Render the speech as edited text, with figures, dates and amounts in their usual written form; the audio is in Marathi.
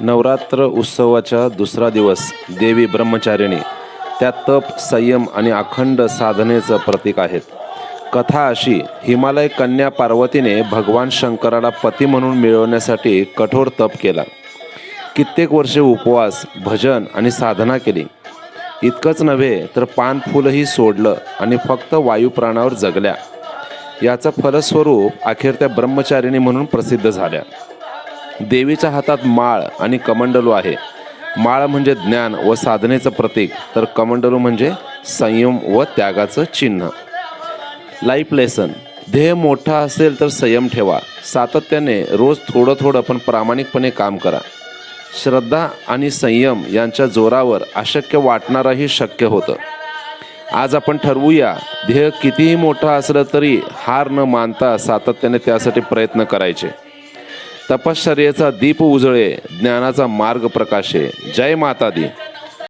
नवरात्र उत्सवाचा दुसरा दिवस देवी ब्रह्मचारिणी त्या तप, संयम आणि अखंड साधनेचं प्रतीक आहेत. कथा अशी, हिमालय कन्या पार्वतीने भगवान शंकराला पती म्हणून मिळवण्यासाठी कठोर तप केला. कित्येक वर्षे उपवास, भजन आणि साधना केली. इतकंच नव्हे तर पान फुलही सोडलं आणि फक्त वायुप्राणावर जगल्या. याचं फलस्वरूप अखेर त्या ब्रह्मचारिणी म्हणून प्रसिद्ध झाल्या. देवीच्या हातात माळ आणि कमंडलू आहे. माळ म्हणजे ज्ञान व साधनेचं प्रतीक, तर कमंडलू म्हणजे संयम व त्यागाचं चिन्ह. लाईफ लेसन: ध्येय मोठा असेल तर संयम ठेवा. सातत्याने रोज थोडं थोडं पण प्रामाणिकपणे काम करा. श्रद्धा आणि संयम यांच्या जोरावर अशक्य वाटणारही शक्य होतं. आज आपण ठरवूया, ध्येय कितीही मोठं असलं तरी हार न मानता सातत्याने त्यासाठी प्रयत्न करायचे. तपश्चर्येचा दीप उजळे, ज्ञानाचा मार्ग प्रकाशे. जय माता दी.